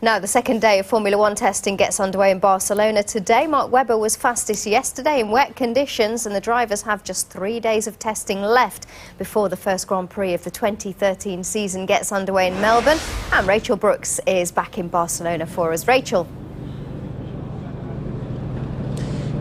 Now, the second day of Formula One testing gets underway in Barcelona today. Mark Webber was fastest yesterday in wet conditions, and the drivers have just 3 days of testing left before the first Grand Prix of the 2013 season gets underway in Melbourne. And Rachel Brooks is back in Barcelona for us. Rachel.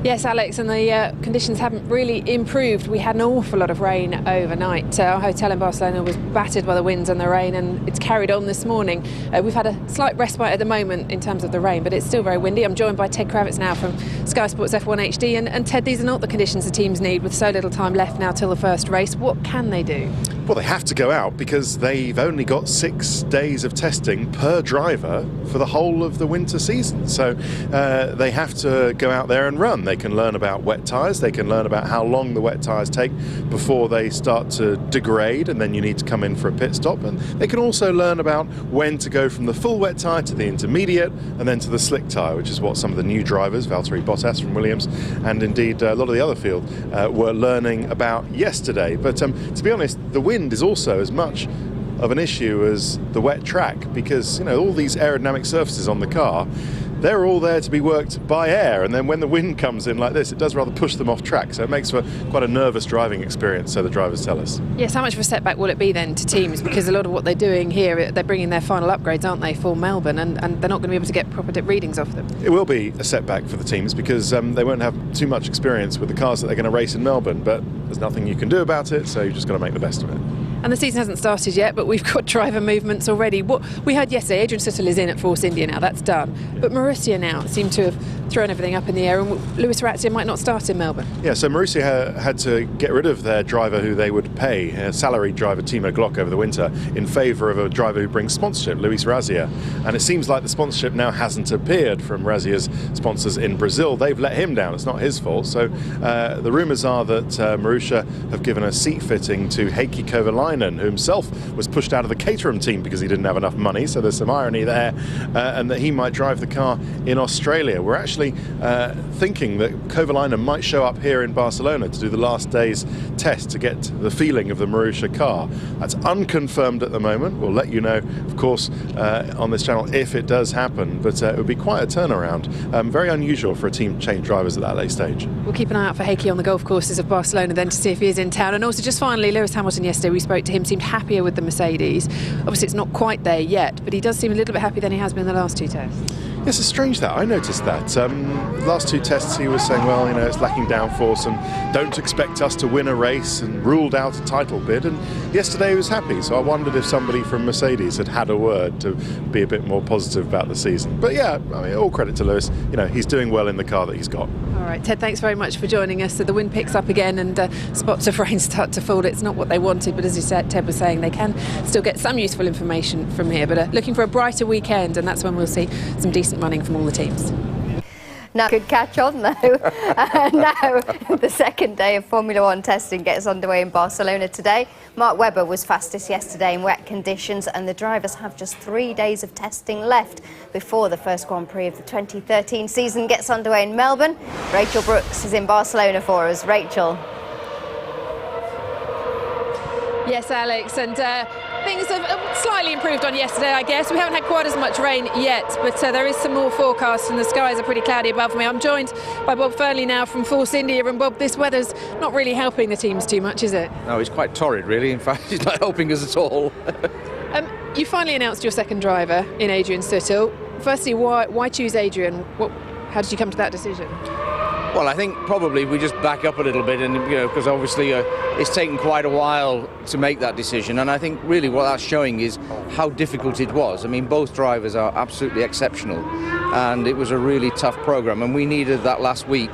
Yes, Alex, and the conditions haven't really improved. We had an awful lot of rain overnight. Our hotel in Barcelona was battered by the winds and the rain, and it's carried on this morning. We've had a slight respite at the moment in terms of the rain, but it's still very windy. I'm joined by Ted Kravitz now from Sky Sports F1 HD. And Ted, these are not the conditions the teams need with so little time left now till the first race. What can they do? Well, they have to go out because they've only got 6 days of testing per driver for the whole of the winter season. So they have to go out there and run. They can learn about wet tyres, they can learn about how long the wet tyres take before they start to degrade, and then you need to come in for a pit stop. And they can also learn about when to go from the full wet tyre to the intermediate and then to the slick tyre, which is what some of the new drivers, Valtteri Bottas from Williams, and indeed a lot of the other field were learning about yesterday. But to be honest, the wind is also as much of an issue as the wet track, because all these aerodynamic surfaces on the car, they're all there to be worked by air, and then when the wind comes in like this, it does rather push them off track, so it makes for quite a nervous driving experience, so the drivers tell us. Yes, how much of a setback will it be then to teams, because a lot of what they're doing here, they're bringing their final upgrades, aren't they, for Melbourne, and they're not going to be able to get proper readings off them. It will be a setback for the teams because they won't have too much experience with the cars that they're going to race in Melbourne, but there's nothing you can do about it, so you've just got to make the best of it. And the season hasn't started yet, but we've got driver movements already. What we heard yesterday, Adrian Sutil is in at Force India now, that's done. But Marussia now seem to have thrown everything up in the air, and Lewis Razia might not start in Melbourne. Yeah, so Marussia had to get rid of their driver who they would pay, a salaried driver, Timo Glock, over the winter, in favour of a driver who brings sponsorship, Luis Razia. And it seems like the sponsorship now hasn't appeared from Razia's sponsors in Brazil. They've let him down, it's not his fault. So the rumours are that Marussia have given a seat fitting to Heikki Kovalainen, who himself was pushed out of the Caterham team because he didn't have enough money, so there's some irony there, and that he might drive the car in Australia. We're actually thinking that Kovalainen might show up here in Barcelona to do the last day's test to get the feeling of the Marussia car. That's unconfirmed at the moment. We'll let you know, of course, on this channel if it does happen, but it would be quite a turnaround. Very unusual for a team to change drivers at that late stage. We'll keep an eye out for Heikki on the golf courses of Barcelona then to see if he is in town. And also, just finally, Lewis Hamilton yesterday, we spoke to him, seemed happier with the Mercedes. Obviously it's not quite there yet, but he does seem a little bit happier than he has been in the last 2 tests. Yes, it's strange that. I noticed that. Last 2 tests he was saying, well, it's lacking downforce and don't expect us to win a race, and ruled out a title bid. And yesterday he was happy, so I wondered if somebody from Mercedes had a word to be a bit more positive about the season. But yeah, all credit to Lewis. He's doing well in the car that he's got. All right, Ted, thanks very much for joining us. So the wind picks up again and spots of rain start to fall. It's not what they wanted, but as you said, Ted was saying, they can still get some useful information from here. But looking for a brighter weekend, and that's when we'll see some decent running from all the teams. Now, could catch on though. Now, the second day of Formula One testing gets underway in Barcelona today. Mark Webber was fastest yesterday in wet conditions, and the drivers have just 3 days of testing left before the first Grand Prix of the 2013 season gets underway in Melbourne. Rachel Brooks is in Barcelona for us. Rachel. Yes, Alex, and things have slightly improved on yesterday, I guess. We haven't had quite as much rain yet, but there is some more forecast, and the skies are pretty cloudy above me. I'm joined by Bob Fernley now from Force India, and Bob, this weather's not really helping the teams too much, is it? No, it's quite torrid, really. In fact, it's not helping us at all. You finally announced your second driver in Adrian Sutil. Firstly, why choose Adrian? How did you come to that decision? Well, I think probably we just back up a little bit, and because obviously it's taken quite a while to make that decision, and I think really what that's showing is how difficult it was. I mean, both drivers are absolutely exceptional, and it was a really tough program, and we needed that last week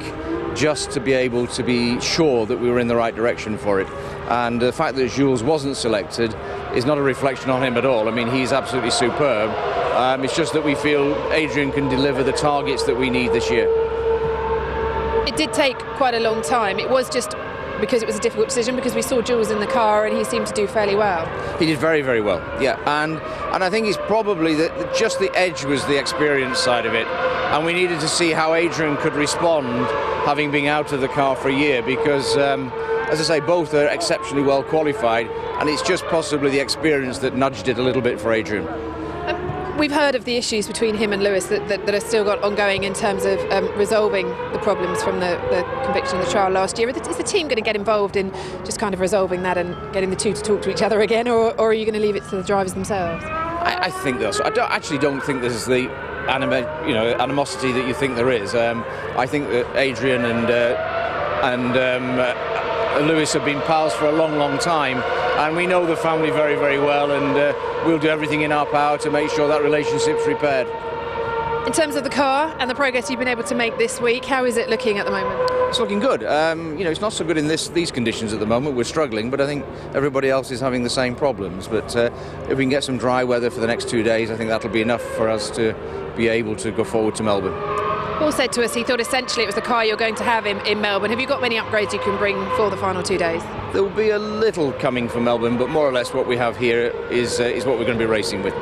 just to be able to be sure that we were in the right direction for it. And the fact that Jules wasn't selected is not a reflection on him at all. I mean, he's absolutely superb. It's just that we feel Adrian can deliver the targets that we need this year. It did take quite a long time. It was just because it was a difficult decision, because we saw Jules in the car and he seemed to do fairly well. He did very, very well, yeah. And I think it's probably that just the edge was the experience side of it. And we needed to see how Adrian could respond, having been out of the car for a year, because, as I say, both are exceptionally well qualified, and it's just possibly the experience that nudged it a little bit for Adrian. We've heard of the issues between him and Lewis that are still got ongoing in terms of resolving the problems from the conviction in the trial last year. Is the team going to get involved in just kind of resolving that and getting the two to talk to each other again, or are you going to leave it to the drivers themselves? I think that's. I don't think there's the animosity that you think there is. I think that Adrian and Lewis have been pals for a long time, and we know the family very, very well, and we'll do everything in our power to make sure that relationship's repaired. In terms of the car and the progress you've been able to make this week, how is it looking at the moment? It's looking good. It's not so good in these conditions at the moment. We're struggling, but I think everybody else is having the same problems. But if we can get some dry weather for the next 2 days, I think that'll be enough for us to be able to go forward to Melbourne. Paul said to us he thought essentially it was the car you're going to have in Melbourne. Have you got many upgrades you can bring for the final 2 days? There will be a little coming from Melbourne, but more or less what we have here is what we're going to be racing with.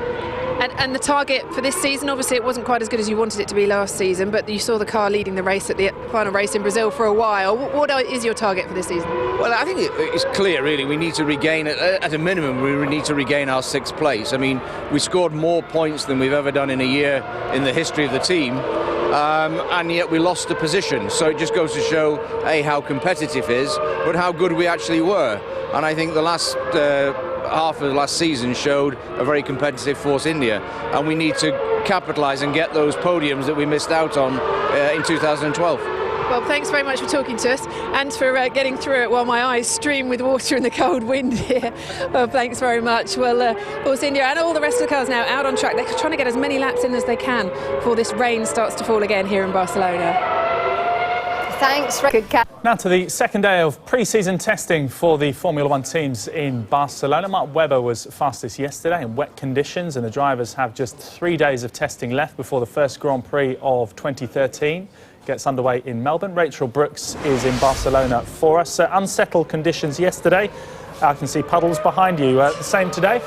And the target for this season, obviously it wasn't quite as good as you wanted it to be last season, but you saw the car leading the race at the final race in Brazil for a while. What is your target for this season? Well, I think it's clear, really. We need to regain, at a minimum, we need to regain our 6th place. I mean, we scored more points than we've ever done in a year in the history of the team, and yet we lost a position. So it just goes to show, A, how competitive it is, but how good we actually were. And I think the last half of last season showed a very competitive Force India, and we need to capitalise and get those podiums that we missed out on in 2012. Well, thanks very much for talking to us and for getting through it while my eyes stream with water in the cold wind here. Well, thanks very much. Well, Force India and all the rest of the cars now out on track. They're trying to get as many laps in as they can before this rain starts to fall again here in Barcelona. Thanks, good catch. Now to the second day of pre-season testing for the Formula One teams in Barcelona. Mark Webber was fastest yesterday in wet conditions, and the drivers have just 3 days of testing left before the first Grand Prix of 2013 gets underway in Melbourne. Rachel Brooks is in Barcelona for us. Unsettled conditions yesterday. I can see puddles behind you. The same today?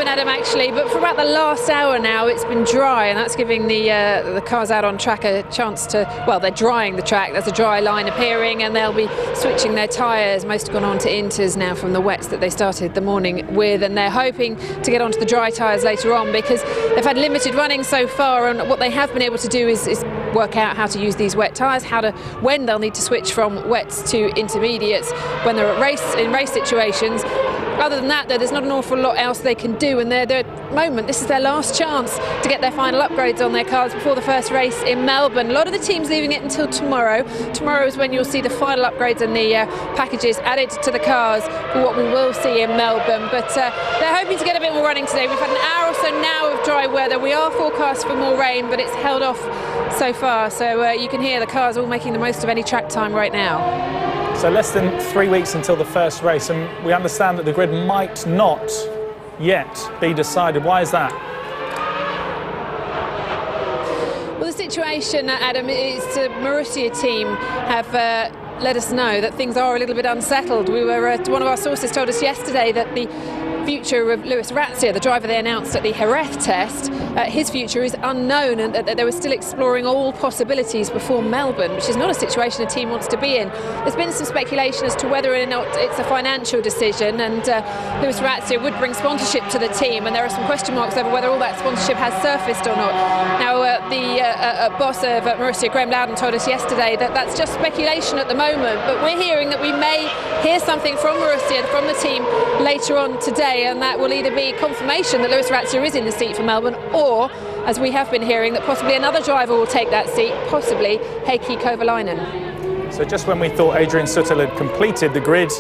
Adam, actually, but for about the last hour now it's been dry, and that's giving the cars out on track a chance to, well, they're drying the track. There's a dry line appearing and they'll be switching their tyres. Most have gone on to inters now from the wets that they started the morning with, and they're hoping to get onto the dry tyres later on because they've had limited running so far, and what they have been able to do is work out how to use these wet tyres, when they'll need to switch from wets to intermediates when they're in race situations. Other than that, though, there's not an awful lot else they can do, and at the moment this is their last chance to get their final upgrades on their cars before the first race in Melbourne. A lot of the teams leaving it until tomorrow. Tomorrow is when you'll see the final upgrades and the packages added to the cars for what we will see in Melbourne. But they're hoping to get a bit more running today. We've had an hour or so now of dry weather. We are forecast for more rain, but it's held off so far, so you can hear the cars all making the most of any track time right now. So less than 3 weeks until the first race, and we understand that the grid might not yet be decided. Why is that? Well, the situation, Adam, is the Marussia team have let us know that things are a little bit unsettled. We were one of our sources told us yesterday that the future of Luis Razzia, the driver they announced at the Jerez test, his future is unknown, and that they were still exploring all possibilities before Melbourne, which is not a situation a team wants to be in. There's been some speculation as to whether or not it's a financial decision, and Luis Razzia would bring sponsorship to the team, and there are some question marks over whether all that sponsorship has surfaced or not. Now, the boss of Marussia, Graham Loudon, told us yesterday that that's just speculation at the moment, but we're hearing that we may hear something from Marussia, from the team, later on today, and that will either be confirmation that Luis Razzia is in the seat for Melbourne, or, as we have been hearing, that possibly another driver will take that seat, possibly Heikki Kovalainen. So just when we thought Adrian Sutil had completed the grid,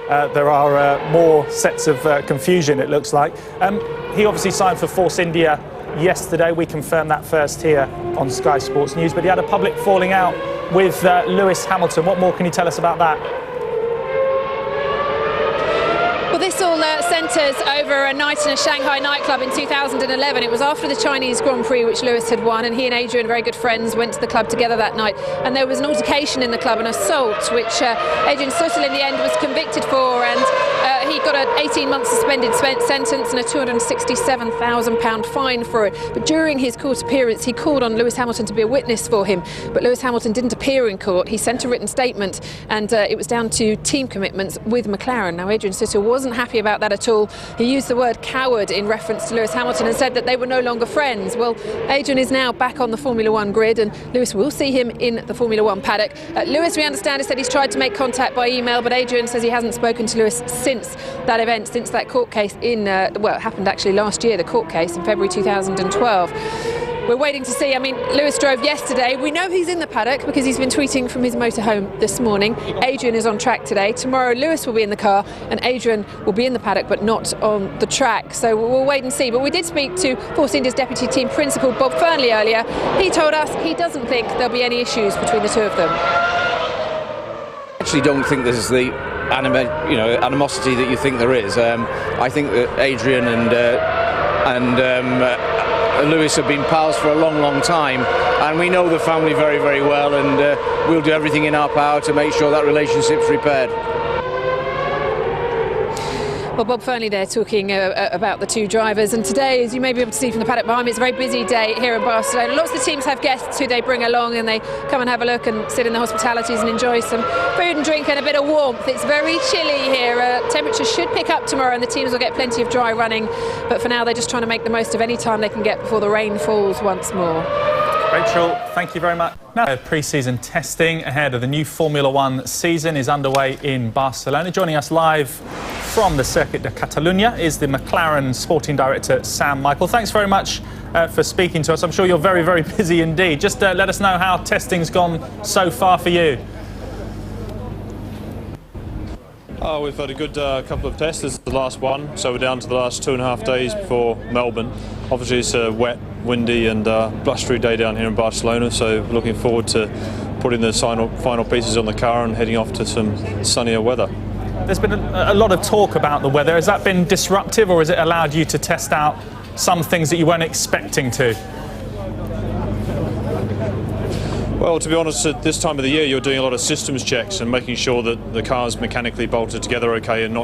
there are more sets of confusion, it looks like. He obviously signed for Force India yesterday. We confirmed that first here on Sky Sports News, but he had a public falling out with Lewis Hamilton. What more can you tell us about that? Well, this all centres over a night in a Shanghai nightclub in 2011. It was after the Chinese Grand Prix, which Lewis had won, and he and Adrian, very good friends, went to the club together that night. And there was an altercation in the club, an assault, which Adrian Sutil in the end was convicted for, and he got an 18-month suspended sentence and a £267,000 fine for it. But during his court appearance, he called on Lewis Hamilton to be a witness for him. But Lewis Hamilton didn't appear in court. He sent a written statement, and it was down to team commitments with McLaren. Now, Adrian Sutil wasn't happy about that at all. He used the word coward in reference to Lewis Hamilton and said that they were no longer friends. Well, Adrian is now back on the Formula One grid, and Lewis will see him in the Formula One paddock. Lewis, we understand, has said he's tried to make contact by email, but Adrian says he hasn't spoken to Lewis since that event, since that court case in, well, it happened actually last year, the court case in February 2012. We're waiting to see. I mean, Lewis drove yesterday. We know he's in the paddock because he's been tweeting from his motorhome this morning. Adrian is on track today. Tomorrow, Lewis will be in the car and Adrian will be in the paddock but not on the track. So we'll wait and see. But we did speak to Force India's deputy team principal, Bob Fernley, earlier. He told us he doesn't think there'll be any issues between the two of them. I actually don't think there's the animosity that you think there is. I think that Adrian and Lewis have been pals for a long time, and we know the family very, very well, and we'll do everything in our power to make sure that relationship's repaired. Well, Bob Fernley there talking about the two drivers, and today, as you may be able to see from the paddock behind me, it's a very busy day here in Barcelona. Lots of the teams have guests who they bring along, and they come and have a look and sit in the hospitalities and enjoy some food and drink and a bit of warmth. It's very chilly here. Temperatures should pick up tomorrow and the teams will get plenty of dry running, but for now they're just trying to make the most of any time they can get before the rain falls once more. Rachel, thank you very much. Now, pre-season testing ahead of the new Formula One season is underway in Barcelona. Joining us live from the Circuit de Catalunya is the McLaren sporting director, Sam Michael. Thanks very much for speaking to us. I'm sure you're very, very busy indeed. Just let us know how testing's gone so far for you. We've had a good couple of tests. This is the last one, so we're down to the last 2.5 days before Melbourne. Obviously it's a wet, windy and blustery day down here in Barcelona, so we're looking forward to putting the final pieces on the car and heading off to some sunnier weather. There's been a lot of talk about the weather. Has that been disruptive, or has it allowed you to test out some things that you weren't expecting to? Well, to be honest, at this time of the year you're doing a lot of systems checks and making sure that the car's mechanically bolted together okay and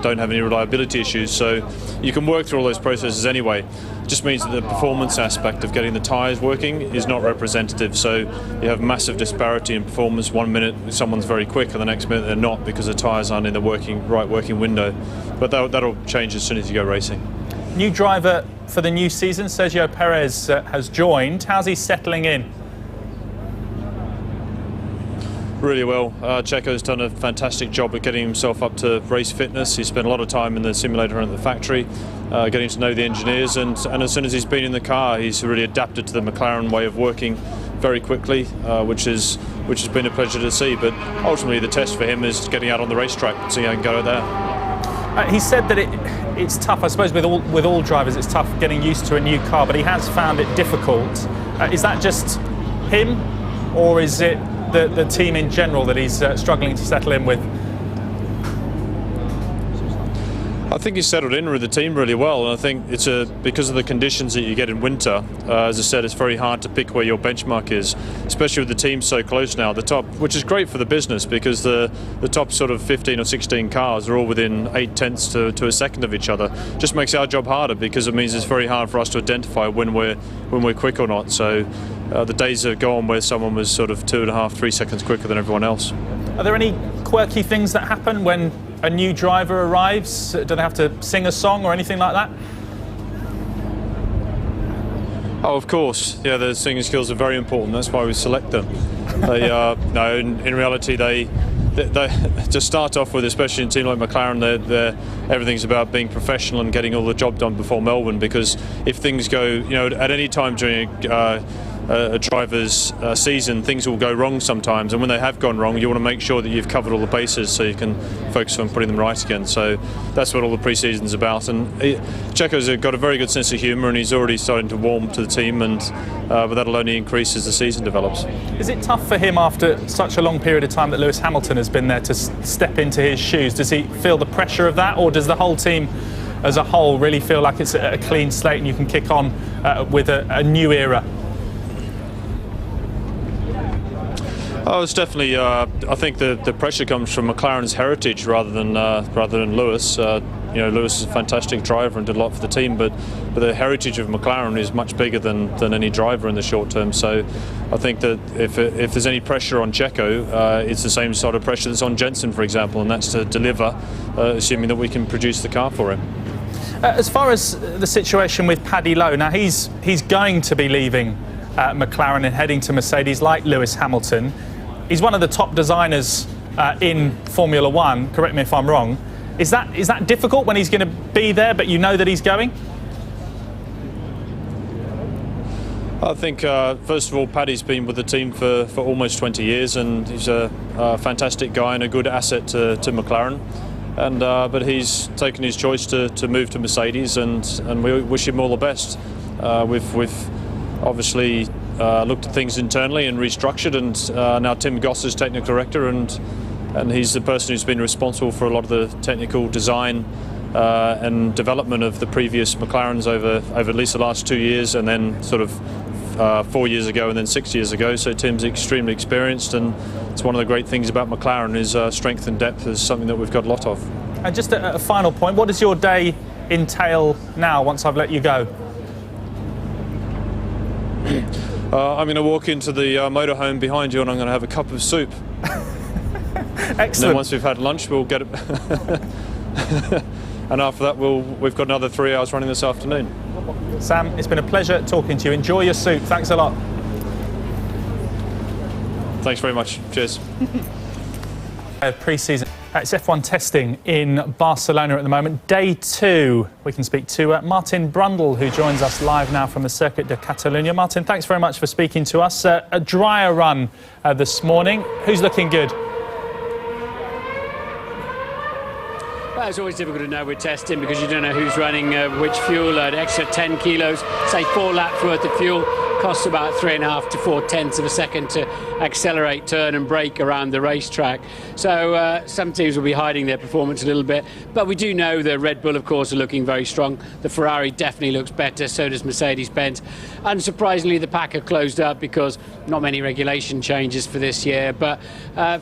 don't have any reliability issues, so you can work through all those processes anyway. It just means that the performance aspect of getting the tyres working is not representative, so you have massive disparity in performance. 1 minute someone's very quick and the next minute they're not because the tyres aren't in the right working window, but that'll change as soon as you go racing. New driver for the new season, Sergio Perez, has joined. How's he settling in? Really well. Checo's done a fantastic job at getting himself up to race fitness. He spent a lot of time in the simulator and at the factory, getting to know the engineers, and as soon as he's been in the car, he's really adapted to the McLaren way of working very quickly, which has been a pleasure to see. But ultimately, the test for him is getting out on the racetrack and see how he can go there. He said that it's tough. I suppose with all drivers, it's tough getting used to a new car, but he has found it difficult. Is that just him, or is it the team in general that he's struggling to settle in with? I think he's settled in with the team really well, and I think it's because of the conditions that you get in winter. As I said, it's very hard to pick where your benchmark is, especially with the team so close now. The top, which is great for the business, because the top sort of 15 or 16 cars are all within 0.8 to a second of each other. Just makes our job harder, because it means it's very hard for us to identify when we're quick or not. So the days are gone where someone was sort of 2.5, 3 seconds quicker than everyone else. Are there any quirky things that happen when a new driver arrives? Do they have to sing a song or anything like that? Oh, of course. Yeah, the singing skills are very important. That's why we select them. They no, in reality, they to start off with, especially in a team like McLaren, everything's about being professional and getting all the job done before Melbourne. Because if things go, at any time during a driver's season, things will go wrong sometimes, and when they have gone wrong, you want to make sure that you've covered all the bases so you can focus on putting them right again. So that's what all the pre-season's about, and Checo's got a very good sense of humour, and he's already starting to warm to the team, and but that'll only increase as the season develops. Is it tough for him after such a long period of time that Lewis Hamilton has been there to step into his shoes? Does he feel the pressure of that, or does the whole team as a whole really feel like it's a clean slate and you can kick on with a new era? Oh, it's definitely. I think the pressure comes from McLaren's heritage rather than Lewis. Lewis is a fantastic driver and did a lot for the team, but the heritage of McLaren is much bigger than any driver in the short term. So I think that if there's any pressure on Checo, it's the same sort of pressure that's on Jensen, for example, and that's to deliver, assuming that we can produce the car for him. As far as the situation with Paddy Lowe, now he's going to be leaving McLaren and heading to Mercedes like Lewis Hamilton. He's one of the top designers in Formula One, correct me if I'm wrong. Is that difficult when he's going to be there, but you know that he's going? I think, first of all, Paddy's been with the team for almost 20 years, and he's a fantastic guy and a good asset to McLaren. And but he's taken his choice to move to Mercedes, and we wish him all the best. We've obviously looked at things internally and restructured, and now Tim Goss is technical director, and he's the person who's been responsible for a lot of the technical design and development of the previous McLarens over at least the last 2 years, and then sort of 4 years ago and then 6 years ago. So Tim's extremely experienced, and it's one of the great things about McLaren is strength and depth is something that we've got a lot of. And just a final point, what does your day entail now once I've let you go? I'm going to walk into the motorhome behind you, and I'm going to have a cup of soup. Excellent. And then once we've had lunch, we'll get it. And after that, we've got another 3 hours running this afternoon. Sam, it's been a pleasure talking to you. Enjoy your soup. Thanks a lot. Thanks very much. Cheers. Pre-season. It's F1 testing in Barcelona at the moment. Day 2. We can speak to Martin Brundle, who joins us live now from the Circuit de Catalunya. Martin, thanks very much for speaking to us. A drier run this morning. Who's looking good? Well, it's always difficult to know with testing because you don't know who's running which fuel. An extra 10 kilos, say 4 laps worth of fuel, costs about 3.5 to 4 tenths of a second to accelerate, turn and brake around the racetrack. So some teams will be hiding their performance a little bit, but we do know that Red Bull, of course, are looking very strong. The Ferrari definitely looks better, so does Mercedes-Benz. Unsurprisingly, the pack are closed up because not many regulation changes for this year. But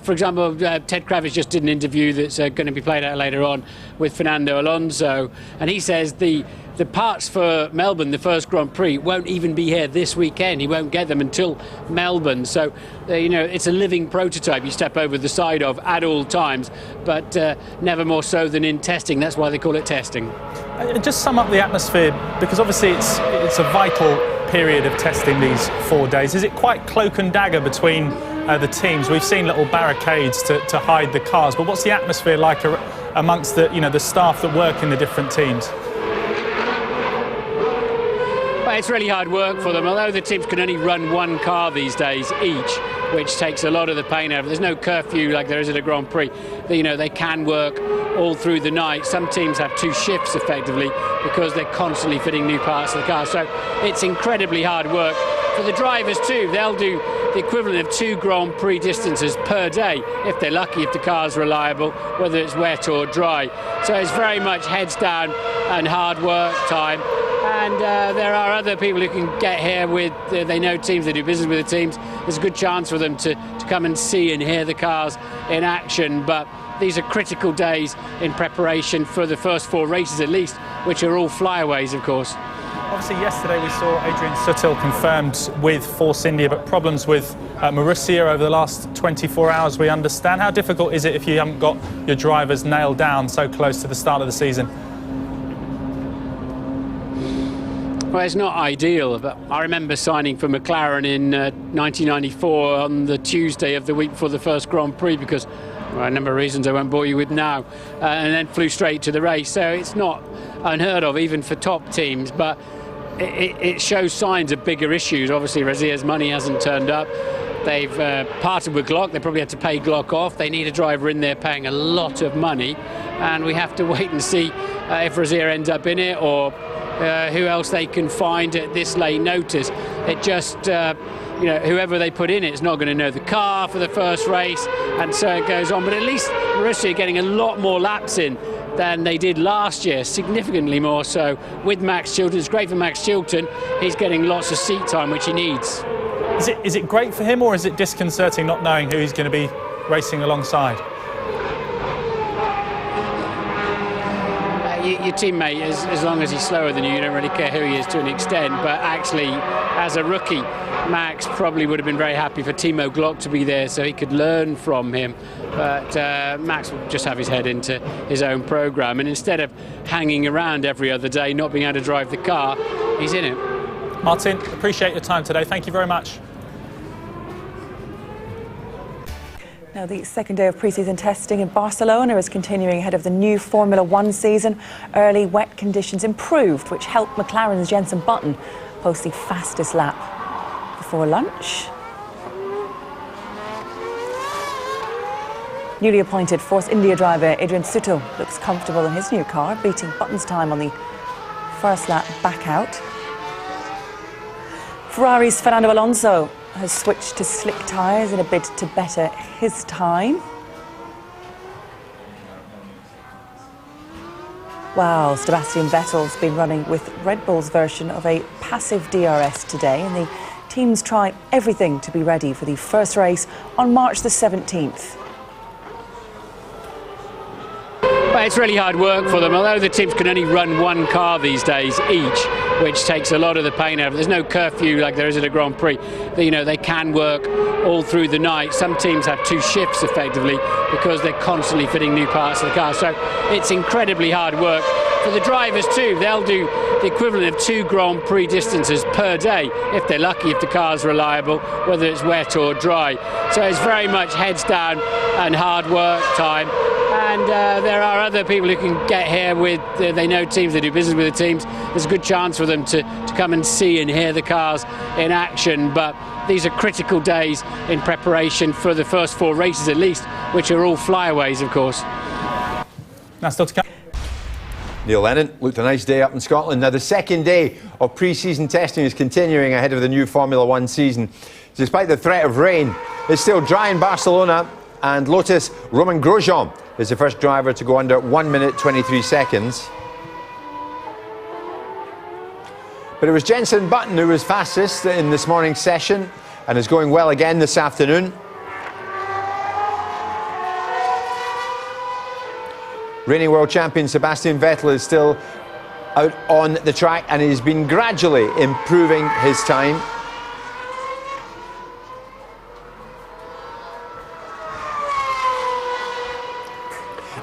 for example, Ted Kravitz just did an interview that's going to be played out later on with Fernando Alonso, and he says the parts for Melbourne, the first Grand Prix, won't even be here this weekend. He won't get them until Melbourne. So, it's a living prototype you step over the side of at all times, but never more so than in testing. That's why they call it testing. Just sum up the atmosphere, because obviously it's a vital period of testing these 4 days. Is it quite cloak and dagger between the teams? We've seen little barricades to hide the cars, but what's the atmosphere like amongst the staff that work in the different teams? Well, it's really hard work for them, although the teams can only run one car these days each, which takes a lot of the pain out of it. There's no curfew like there is at a Grand Prix. They can work all through the night. Some teams have 2 shifts effectively because they're constantly fitting new parts of the car. So it's incredibly hard work. For the drivers too, they'll do the equivalent of 2 Grand Prix distances per day, if they're lucky, if the car's reliable, whether it's wet or dry. So it's very much heads down and hard work time. And there are other people who can get here with, they know teams, they do business with the teams. There's a good chance for them to come and see and hear the cars in action. But these are critical days in preparation for the first 4 races at least, which are all flyaways, of course. Obviously, yesterday we saw Adrian Sutil confirmed with Force India, but problems with Marussia over the last 24 hours, we understand. How difficult is it if you haven't got your drivers nailed down so close to the start of the season? Well, it's not ideal, but I remember signing for McLaren in 1994 on the Tuesday of the week before the first Grand Prix because, well, a number of reasons I won't bore you with now, and then flew straight to the race. So it's not unheard of, even for top teams, but it shows signs of bigger issues. Obviously, Razier's money hasn't turned up. They've parted with Glock. They probably had to pay Glock off. They need a driver in there paying a lot of money, and we have to wait and see if Razier ends up in it or who else they can find at this late notice. It just, whoever they put in it is not going to know the car for the first race, and so it goes on. But at least Marussia are getting a lot more laps in than they did last year, significantly more so with Max Chilton. It's great for Max Chilton. He's getting lots of seat time, which he needs. Is it great for him, or is it disconcerting not knowing who he's going to be racing alongside? Your teammate, as long as he's slower than you don't really care who he is to an extent. But actually, as a rookie, Max probably would have been very happy for Timo Glock to be there so he could learn from him. But Max will just have his head into his own programme, and instead of hanging around every other day, not being able to drive the car, he's in it. Martin, appreciate your time today. Thank you very much. Now, the second day of pre-season testing in Barcelona is continuing ahead of the new Formula One season. Early wet conditions improved, which helped McLaren's Jenson Button post the fastest lap. Before lunch, newly appointed Force India driver Adrian Sutil looks comfortable in his new car, beating Button's time on the first lap back out. Ferrari's Fernando Alonso has switched to slick tyres in a bid to better his time. While Sebastian Vettel's been running with Red Bull's version of a passive DRS today, and the teams try everything to be ready for the first race on March the 17th. Well, it's really hard work for them, although the teams can only run one car these days each, which takes a lot of the pain out of it. There's no curfew like there is at a Grand Prix. They can work all through the night. Some teams have two shifts effectively because they're constantly fitting new parts of the car. So it's incredibly hard work. For the drivers too, they'll do the equivalent of 2 Grand Prix distances per day, if they're lucky, if the car's reliable, whether it's wet or dry. So it's very much heads down and hard work time. And there are other people who can get here with, they know teams, they do business with the teams. There's a good chance for them to come and see and hear the cars in action. But these are critical days in preparation for the first 4 races at least, which are all flyaways, of course. Now still to come. Neil Lennon, looked a nice day up in Scotland. Now the second day of pre-season testing is continuing ahead of the new Formula One season. Despite the threat of rain, it's still dry in Barcelona, and Lotus' Romain Grosjean is the first driver to go under 1 minute 23 seconds. But it was Jenson Button who was fastest in this morning's session and is going well again this afternoon. Reigning world champion Sebastian Vettel is still out on the track, and he's been gradually improving his time.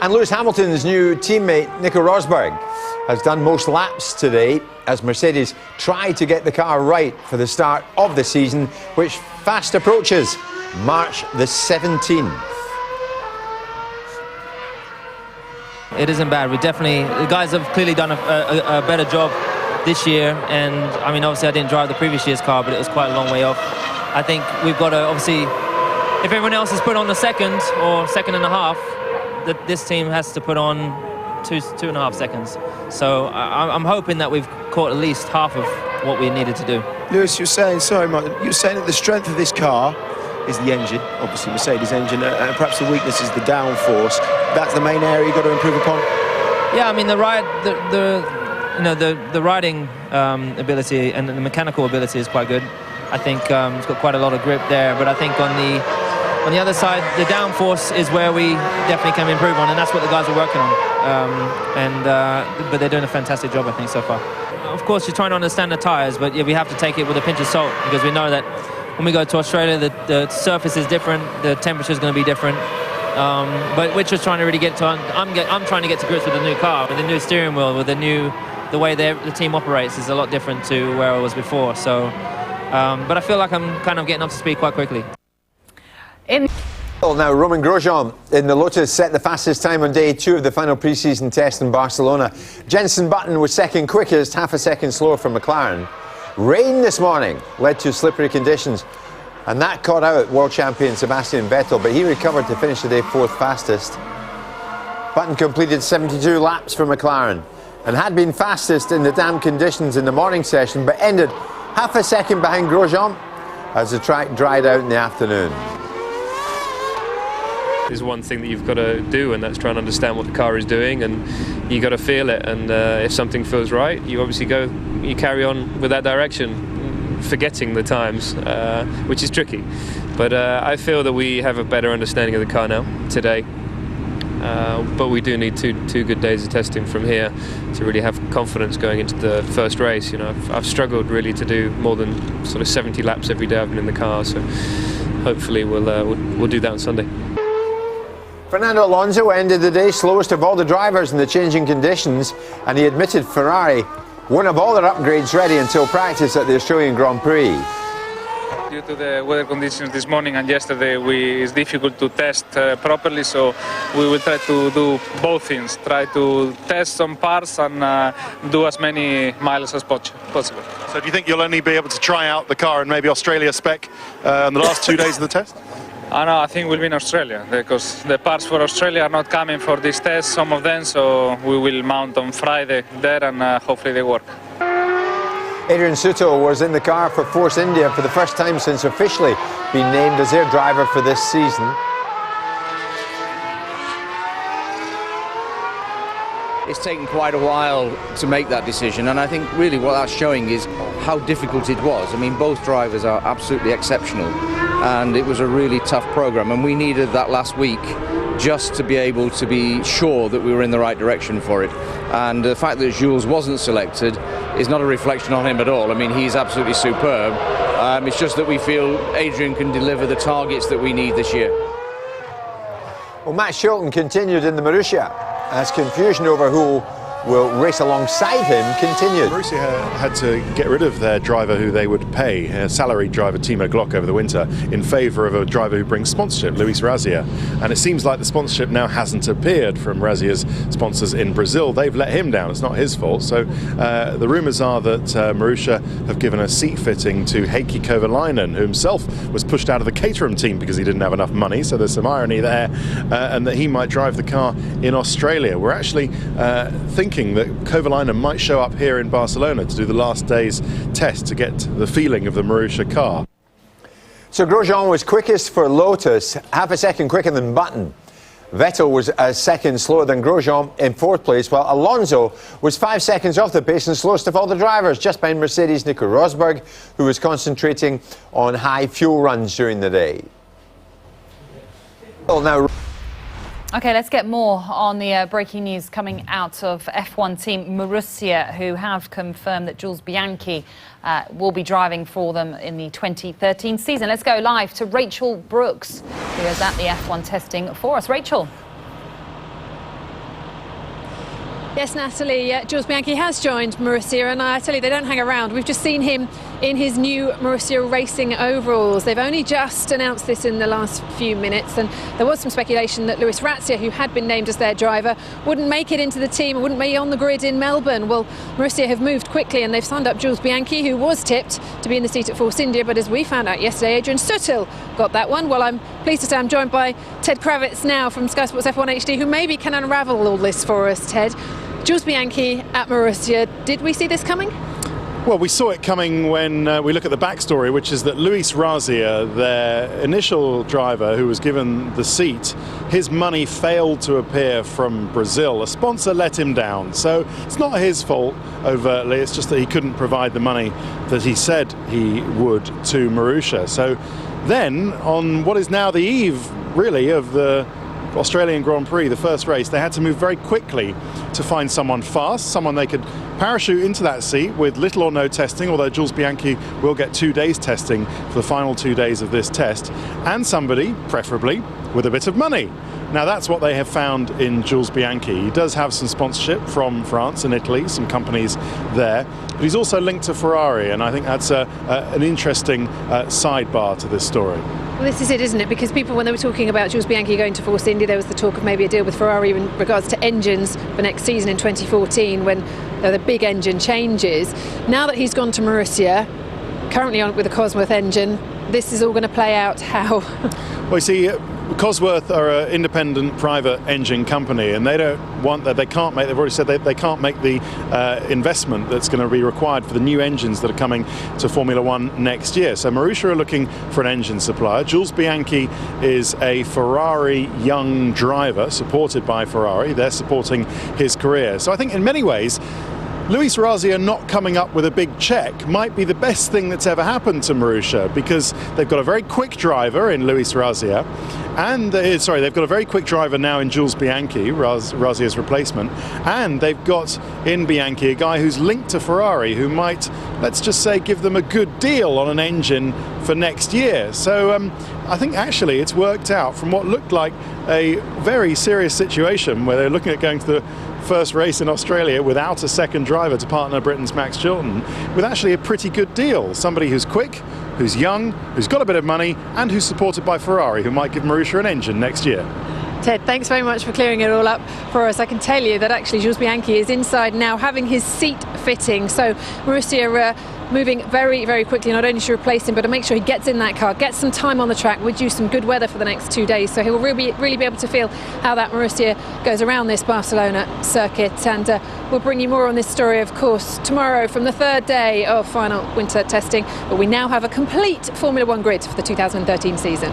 And Lewis Hamilton's new teammate Nico Rosberg has done most laps today as Mercedes try to get the car right for the start of the season, which fast approaches March the 17th. It isn't bad. The guys have clearly done a better job this year, and I mean, obviously I didn't drive the previous year's car, but it was quite a long way off. I think we've got to, obviously, if everyone else has put on the second or second and a half, this team has to put on 2.5 seconds. So I'm hoping that we've caught at least half of what we needed to do. Lewis, you're saying, sorry Martin, you're saying that the strength of this car is the engine, obviously Mercedes engine, and perhaps the weakness is the downforce. That's the main area you've got to improve upon? Yeah, I mean, the riding ability and the mechanical ability is quite good. I think it's got quite a lot of grip there, but I think on the other side, the downforce is where we definitely can improve on, and that's what the guys are working on. But they're doing a fantastic job, I think, so far. Of course, you're trying to understand the tyres, but yeah, we have to take it with a pinch of salt, because we know that when we go to Australia, the surface is different, the temperature is going to be different. But we're just trying to really get to. I'm trying to get to grips with the new car, with the new steering wheel, with the way the team operates is a lot different to where I was before. So, but I feel like I'm kind of getting up to speed quite quickly. Now, Romain Grosjean in the Lotus set the fastest time on day 2 of the final pre-season test in Barcelona. Jenson Button was second quickest, half a second slower from McLaren. Rain this morning led to slippery conditions, and that caught out world champion Sebastian Vettel, but he recovered to finish the day 4th fastest. Button completed 72 laps for McLaren and had been fastest in the damp conditions in the morning session, but ended half a second behind Grosjean as the track dried out in the afternoon. There's one thing that you've got to do, and that's try and understand what the car is doing, and you got to feel it, and if something feels right, you obviously you carry on with that direction. forgetting the times, which is tricky. But I feel that we have a better understanding of the car now today. But we do need two good days of testing from here to really have confidence going into the first race. You know, I've struggled really to do more than sort of 70 laps every day I've been in the car. So hopefully we'll do that on Sunday. Fernando Alonso ended the day slowest of all the drivers in the changing conditions, and he admitted Ferrari won't have all their upgrades ready until practice at the Australian Grand Prix. Due to the weather conditions this morning and yesterday, it's difficult to test properly, so we will try to do both things. Try to test some parts and do as many miles as possible. So do you think you'll only be able to try out the car in maybe Australia spec in the last 2 days of the test? I think we'll be in Australia because the parts for Australia are not coming for this test, some of them, so we will mount on Friday there and hopefully they work. Adrian Sutil was in the car for Force India for the first time since officially being named as their driver for this season. It's taken quite a while to make that decision, and I think really what that's showing is how difficult it was. I mean, both drivers are absolutely exceptional, and it was a really tough program, and we needed that last week just to be able to be sure that we were in the right direction for it. And the fact that Jules wasn't selected is not a reflection on him at all. I mean, he's absolutely superb. It's just that we feel Adrian can deliver the targets that we need this year. Well, Matt Shilton continued in the Marussia as confusion over who will race alongside him continued. Marussia had to get rid of their driver who they would pay, a salaried driver Timo Glock, over the winter in favour of a driver who brings sponsorship, Luis Razia. And it seems like the sponsorship now hasn't appeared from Razia's sponsors in Brazil. They've let him down. It's not his fault. So the rumours are that Marussia have given a seat fitting to Heikki Kovalainen, who himself was pushed out of the Caterham team because he didn't have enough money. So there's some irony there, and that he might drive the car in Australia. We're actually thinking that Kovalainen might show up here in Barcelona to do the last day's test to get the feeling of the Marussia car. So Grosjean was quickest for Lotus, half a second quicker than Button. Vettel was a second slower than Grosjean in fourth place, while Alonso was 5 seconds off the pace and slowest of all the drivers, just behind Mercedes' Nico Rosberg, who was concentrating on high fuel runs during the day. Well, now. OK, let's get more on the breaking news coming out of F1 team Marussia, who have confirmed that Jules Bianchi will be driving for them in the 2013 season. Let's go live to Rachel Brooks, who is at the F1 testing for us. Rachel. Yes, Natalie, Jules Bianchi has joined Marussia, and I tell you, they don't hang around. We've just seen him in his new Marussia racing overalls. They've only just announced this in the last few minutes, and there was some speculation that Luis Razia, who had been named as their driver, wouldn't make it into the team, wouldn't be on the grid in Melbourne. Well, Marussia have moved quickly, and they've signed up Jules Bianchi, who was tipped to be in the seat at Force India, but as we found out yesterday, Adrian Sutil got that one. Well, I'm pleased to say I'm joined by Ted Kravitz now from Sky Sports F1 HD, who maybe can unravel all this for us, Ted. Jules Bianchi at Marussia, did we see this coming? Well, we saw it coming when we look at the backstory, which is that Luis Razia, their initial driver who was given the seat, his money failed to appear from Brazil. A sponsor let him down. So it's not his fault overtly, it's just that he couldn't provide the money that he said he would to Marussia. So then, on what is now the eve, really, of the Australian Grand Prix, the first race, they had to move very quickly to find someone fast, someone they could parachute into that seat with little or no testing, although Jules Bianchi will get 2 days testing for the final 2 days of this test, and somebody, preferably, with a bit of money. Now that's what they have found in Jules Bianchi. He does have some sponsorship from France and Italy, some companies there, but he's also linked to Ferrari, and I think that's an interesting sidebar to this story. Well, this is it, isn't it? Because people, when they were talking about Jules Bianchi going to Force India, there was the talk of maybe a deal with Ferrari in regards to engines for next season in 2014 when there were the big engine changes. Now that he's gone to Marussia, currently on with a Cosworth engine, this is all going to play out how? Well, you see, Cosworth are an independent private engine company, and they don't want that. They can't make. They've already said they can't make the investment that's going to be required for the new engines that are coming to Formula One next year. So Marussia are looking for an engine supplier. Jules Bianchi is a Ferrari young driver, supported by Ferrari. They're supporting his career. So I think in many ways, Luis Razia not coming up with a big check might be the best thing that's ever happened to Marussia, because they've got a very quick driver in Luis Razia, and they've got a very quick driver now in Jules Bianchi, Razia's replacement, and they've got in Bianchi a guy who's linked to Ferrari who might, let's just say, give them a good deal on an engine for next year. So I think actually it's worked out from what looked like a very serious situation where they're looking at going to the first race in Australia without a second driver to partner Britain's Max Chilton, with actually a pretty good deal. Somebody who's quick, who's young, who's got a bit of money, and who's supported by Ferrari, who might give Marussia an engine next year. Ted, thanks very much for clearing it all up for us. I can tell you that actually Jules Bianchi is inside now having his seat fitting. So Marussia moving very, very quickly, not only to replace him, but to make sure he gets in that car, gets some time on the track, with you some good weather for the next 2 days. So he'll really be able to feel how that Marussia goes around this Barcelona circuit. And we'll bring you more on this story, of course, tomorrow from the third day of final winter testing. But we now have a complete Formula One grid for the 2013 season.